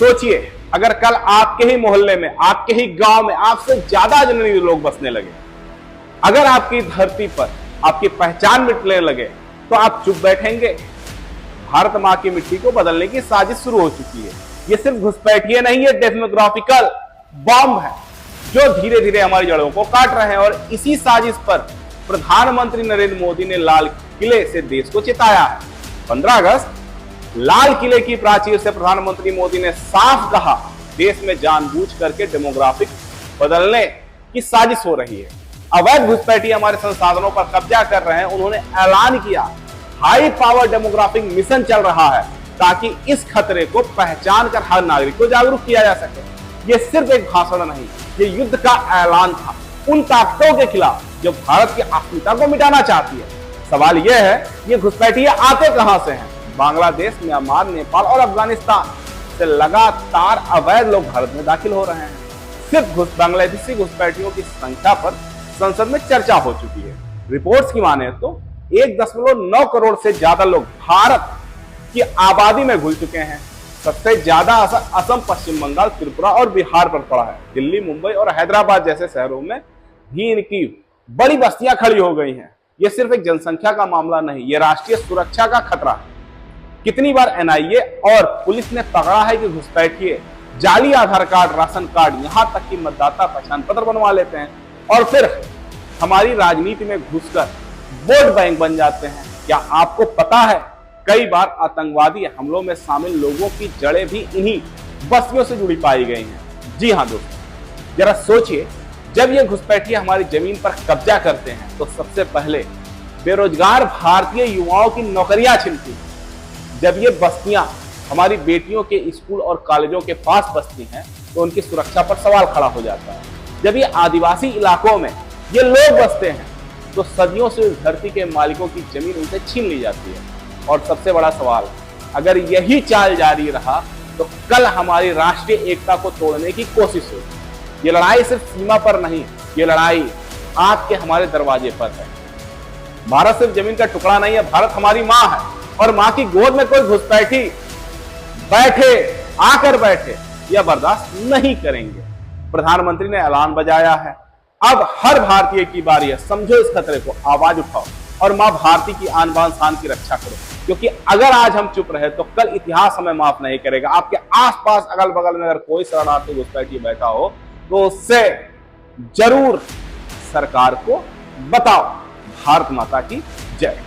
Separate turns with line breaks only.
सोचिए, अगर कल आपके ही मोहल्ले में, आपके ही गांव में आपसे ज्यादा अजनबी लोग बसने लगे, अगर आपकी धरती पर आपकी पहचान मिटने लगे, तो आप चुप बैठेंगे? भारत मां की मिट्टी को बदलने की साजिश शुरू हो चुकी है। ये सिर्फ घुसपैठिए नहीं है, डेमोग्राफिकल बॉम्ब है जो धीरे धीरे हमारी जड़ों को काट रहे हैं। और इसी साजिश पर प्रधानमंत्री नरेंद्र मोदी ने लाल किले से देश को चेताया है। 15 अगस्त लाल किले की प्राचीर से प्रधानमंत्री मोदी ने साफ कहा, देश में जानबूझ करके डेमोग्राफिक बदलने की साजिश हो रही है। अवैध घुसपैठी हमारे संसाधनों पर कब्जा कर रहे हैं। उन्होंने ऐलान किया, हाई पावर डेमोग्राफिक मिशन चल रहा है ताकि इस खतरे को पहचान कर हर नागरिक को जागरूक किया जा सके। ये सिर्फ एक भाषण नहीं, ये युद्ध का ऐलान था उन ताकतों के खिलाफ जो भारत की अस्मिता को मिटाना चाहती है। सवाल यह है, ये घुसपैठिए आते कहां से हैं? बांग्लादेश, म्यांमार, नेपाल और अफगानिस्तान से लगातार अवैध लोग भारत में दाखिल हो रहे हैं। सिर्फ बांग्लादेशी घुसपैठियों की संख्या पर संसद में चर्चा हो चुकी है। रिपोर्ट्स की माने तो 1.9 करोड़ से ज्यादा लोग भारत की आबादी में घुल चुके हैं। सबसे ज्यादा असर असम, पश्चिम बंगाल, त्रिपुरा और बिहार पर पड़ा है। दिल्ली, मुंबई और हैदराबाद जैसे शहरों में भी इनकी बड़ी बस्तियां खड़ी हो गई हैं। यह सिर्फ एक जनसंख्या का मामला नहीं, यह राष्ट्रीय सुरक्षा का खतरा है। कितनी बार एनआईए और पुलिस ने पकड़ा है कि घुसपैठिए जाली आधार कार्ड, राशन कार्ड, यहां तक कि मतदाता पहचान पत्र बनवा लेते हैं और फिर हमारी राजनीति में घुसकर वोट बैंक बन जाते हैं। क्या आपको पता है, कई बार आतंकवादी हमलों में शामिल लोगों की जड़ें भी इन्हीं बस्तियों से जुड़ी पाई गई हैं। जी हां दोस्तों, जरा सोचिए, जब ये घुसपैठिए हमारी जमीन पर कब्जा करते हैं तो सबसे पहले बेरोजगार भारतीय युवाओं की नौकरियां छिनती हैं। जब ये बस्तियां हमारी बेटियों के स्कूल और कॉलेजों के पास बसती हैं तो उनकी सुरक्षा पर सवाल खड़ा हो जाता है। जब ये आदिवासी इलाकों में ये लोग बसते हैं तो सदियों से उस धरती के मालिकों की जमीन उनसे छीन ली जाती है। और सबसे बड़ा सवाल, अगर यही चाल जारी रहा तो कल हमारी राष्ट्रीय एकता को तोड़ने की कोशिश होगी। ये लड़ाई सिर्फ सीमा पर नहीं, ये लड़ाई आपके हमारे दरवाजे पर है। भारत सिर्फ जमीन का टुकड़ा नहीं है, भारत हमारी माँ है और माँ की गोद में कोई घुसपैठी आकर बैठे या बर्दाश्त नहीं करेंगे। प्रधानमंत्री ने ऐलान बजाया है, अब हर भारतीय की बारी है। समझो इस खतरे को, आवाज उठाओ और मां भारती की आन बान शान की रक्षा करो, क्योंकि अगर आज हम चुप रहे तो कल इतिहास हमें माफ नहीं करेगा। आपके आसपास अगल बगल में अगर कोई शरणार्थी घुसपैठी बैठा हो तो उससे जरूर सरकार को बताओ। भारत माता की जय।